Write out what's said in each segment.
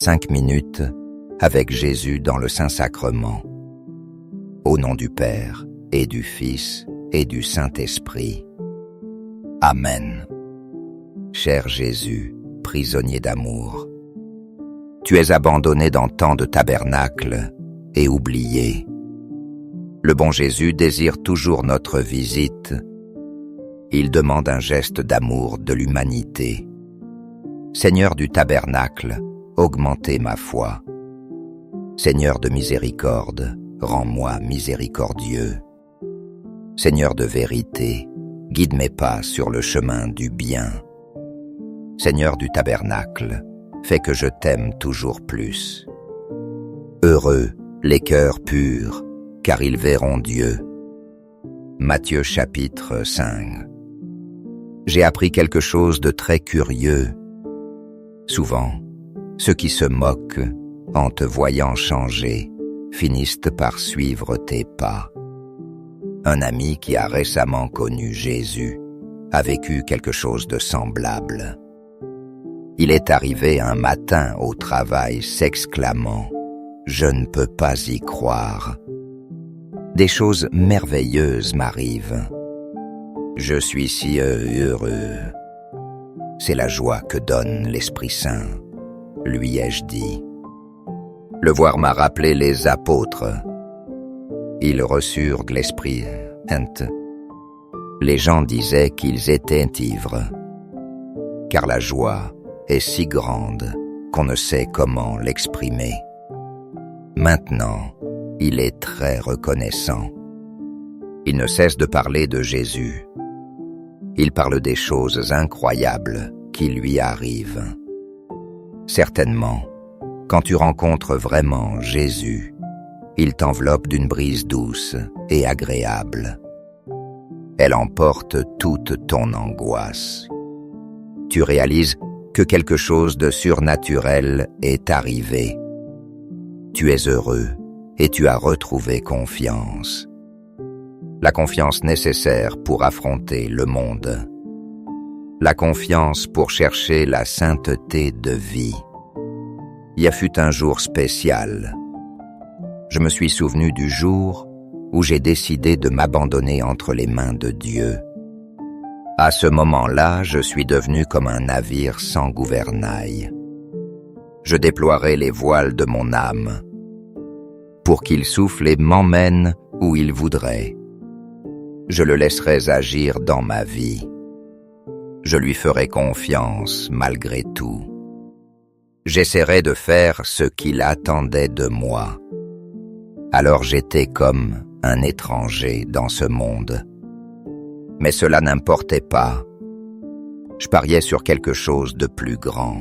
5 minutes avec Jésus dans le Saint-Sacrement. Au nom du Père, et du Fils, et du Saint-Esprit. Amen. Cher Jésus, prisonnier d'amour, tu es abandonné dans tant de tabernacles et oublié. Le bon Jésus désire toujours notre visite. Il demande un geste d'amour de l'humanité. Seigneur du tabernacle, augmentez ma foi. Seigneur de miséricorde, rends-moi miséricordieux. Seigneur de vérité, guide mes pas sur le chemin du bien. Seigneur du tabernacle, fais que je t'aime toujours plus. Heureux les cœurs purs, car ils verront Dieu. Matthieu chapitre 5. J'ai appris quelque chose de très curieux. Souvent, ceux qui se moquent, en te voyant changer, finissent par suivre tes pas. Un ami qui a récemment connu Jésus a vécu quelque chose de semblable. Il est arrivé un matin au travail s'exclamant « Je ne peux pas y croire ». Des choses merveilleuses m'arrivent. Je suis si heureux. C'est la joie que donne l'Esprit Saint, lui ai-je dit. Le voir m'a rappelé les apôtres. Ils reçurent l'Esprit Saint. Les gens disaient qu'ils étaient ivres, car la joie est si grande qu'on ne sait comment l'exprimer. Maintenant, il est très reconnaissant. Il ne cesse de parler de Jésus. Il parle des choses incroyables qui lui arrivent. Certainement, quand tu rencontres vraiment Jésus, il t'enveloppe d'une brise douce et agréable. Elle emporte toute ton angoisse. Tu réalises que quelque chose de surnaturel est arrivé. Tu es heureux et tu as retrouvé confiance. La confiance nécessaire pour affronter le monde. La confiance pour chercher la sainteté de vie. Il y a fut un jour spécial. Je me suis souvenu du jour où j'ai décidé de m'abandonner entre les mains de Dieu. À ce moment-là, je suis devenu comme un navire sans gouvernail. Je déploierai les voiles de mon âme pour qu'il souffle et m'emmène où il voudrait. Je le laisserai agir dans ma vie. Je lui ferai confiance malgré tout. J'essaierai de faire ce qu'il attendait de moi. Alors j'étais comme un étranger dans ce monde. Mais cela n'importait pas. Je pariais sur quelque chose de plus grand.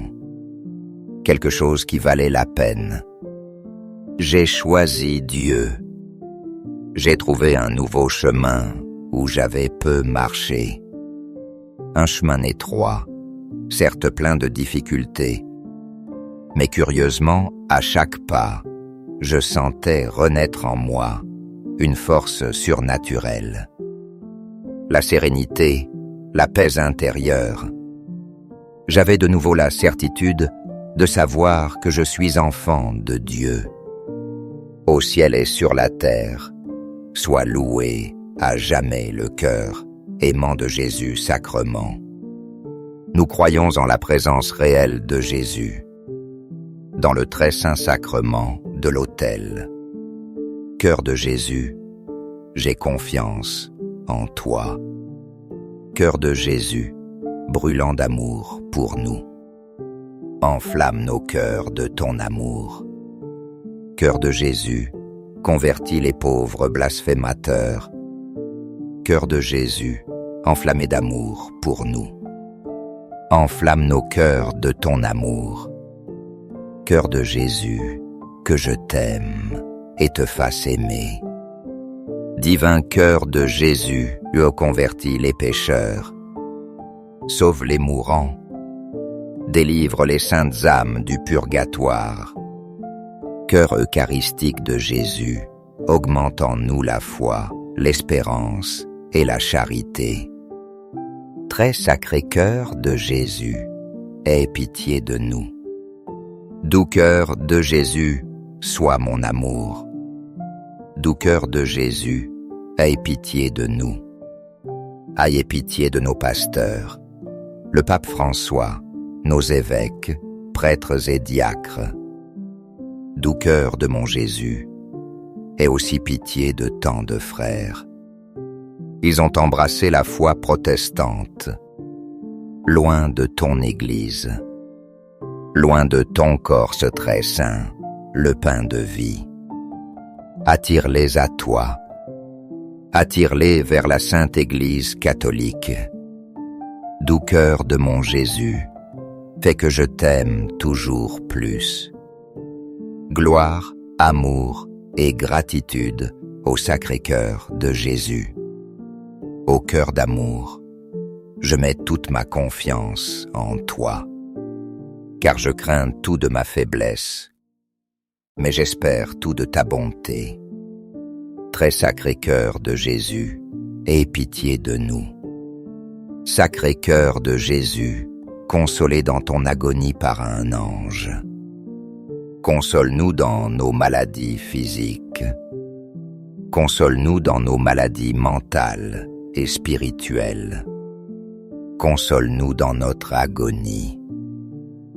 Quelque chose qui valait la peine. J'ai choisi Dieu. J'ai trouvé un nouveau chemin où j'avais peu marché. Un chemin étroit, certes plein de difficultés, mais curieusement, à chaque pas, je sentais renaître en moi une force surnaturelle. La sérénité, la paix intérieure. J'avais de nouveau la certitude de savoir que je suis enfant de Dieu. Au ciel et sur la terre, sois loué à jamais le cœur aimant de Jésus sacrement. Nous croyons en la présence réelle de Jésus, dans le très saint sacrement de l'autel. Cœur de Jésus, j'ai confiance en toi. Cœur de Jésus, brûlant d'amour pour nous. Enflamme nos cœurs de ton amour. Cœur de Jésus, convertis les pauvres blasphémateurs. Cœur de Jésus, enflammé d'amour pour nous. Enflamme nos cœurs de ton amour. Cœur de Jésus, que je t'aime et te fasse aimer. Divin cœur de Jésus, convertis les pécheurs. Sauve les mourants. Délivre les saintes âmes du purgatoire. Cœur eucharistique de Jésus, augmente en nous la foi, l'espérance et la charité. Très sacré cœur de Jésus, aie pitié de nous. Doux cœur de Jésus, sois mon amour. Doux cœur de Jésus, aie pitié de nous. Ayez pitié de nos pasteurs, le pape François, nos évêques, prêtres et diacres. Doux cœur de mon Jésus, aie aussi pitié de tant de frères. Ils ont embrassé la foi protestante, loin de ton Église, loin de ton corps ce très saint, le pain de vie. Attire-les à toi, attire-les vers la Sainte Église catholique. Doux cœur de mon Jésus, fais que je t'aime toujours plus. Gloire, amour et gratitude au Sacré-Cœur de Jésus. Au cœur d'amour, je mets toute ma confiance en toi, car je crains tout de ma faiblesse, mais j'espère tout de ta bonté. Très sacré cœur de Jésus, aie pitié de nous. Sacré cœur de Jésus, consolé dans ton agonie par un ange. Console-nous dans nos maladies physiques. Console-nous dans nos maladies mentales et spirituelles. Console-nous dans notre agonie.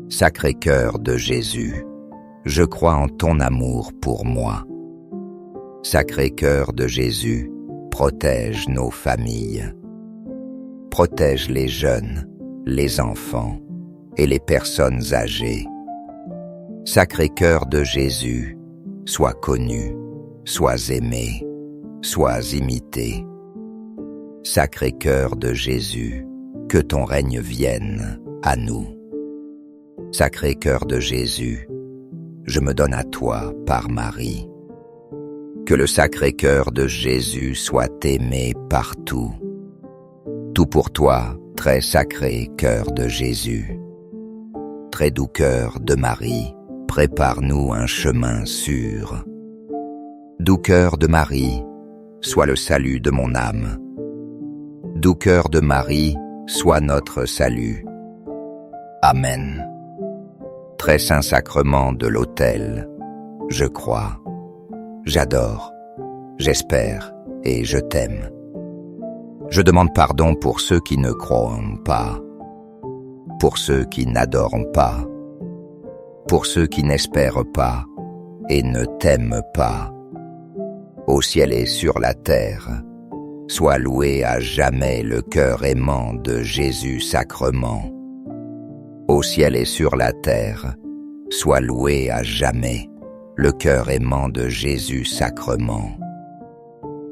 Sacré cœur de Jésus, je crois en ton amour pour moi. Sacré cœur de Jésus, protège nos familles. Protège les jeunes, les enfants et les personnes âgées. Sacré cœur de Jésus, sois connu, sois aimé, sois imité. Sacré cœur de Jésus, que ton règne vienne à nous. Sacré cœur de Jésus, je me donne à toi par Marie. Que le sacré cœur de Jésus soit aimé partout. Tout pour toi, très sacré cœur de Jésus. Très doux cœur de Marie, prépare-nous un chemin sûr. Doux cœur de Marie, sois le salut de mon âme. Doux cœur de Marie, sois notre salut. Amen. Très saint sacrement de l'autel, je crois, j'adore, j'espère et je t'aime. Je demande pardon pour ceux qui ne croient pas, pour ceux qui n'adorent pas, pour ceux qui n'espèrent pas et ne t'aiment pas. Au ciel et sur la terre, sois loué à jamais le cœur aimant de Jésus sacrement. Au ciel et sur la terre, sois loué à jamais le cœur aimant de Jésus sacrement.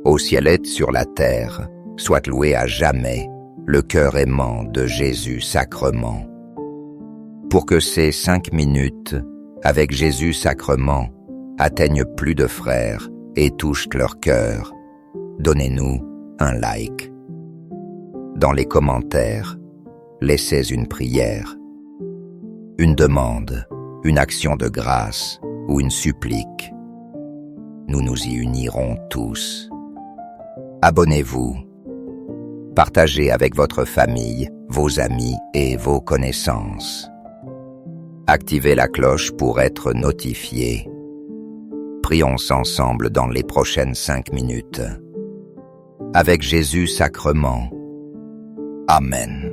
Au ciel et sur la terre, soit loué à jamais le cœur aimant de Jésus sacrement. Pour que ces 5 minutes avec Jésus sacrement atteignent plus de frères et touchent leur cœur, donnez-nous un like. Dans les commentaires, laissez une prière, une demande, une action de grâce ou une supplique. Nous nous y unirons tous. Abonnez-vous. Partagez avec votre famille, vos amis et vos connaissances. Activez la cloche pour être notifié. Prions ensemble dans les prochaines 5 minutes. Avec Jésus sacrement. Amen.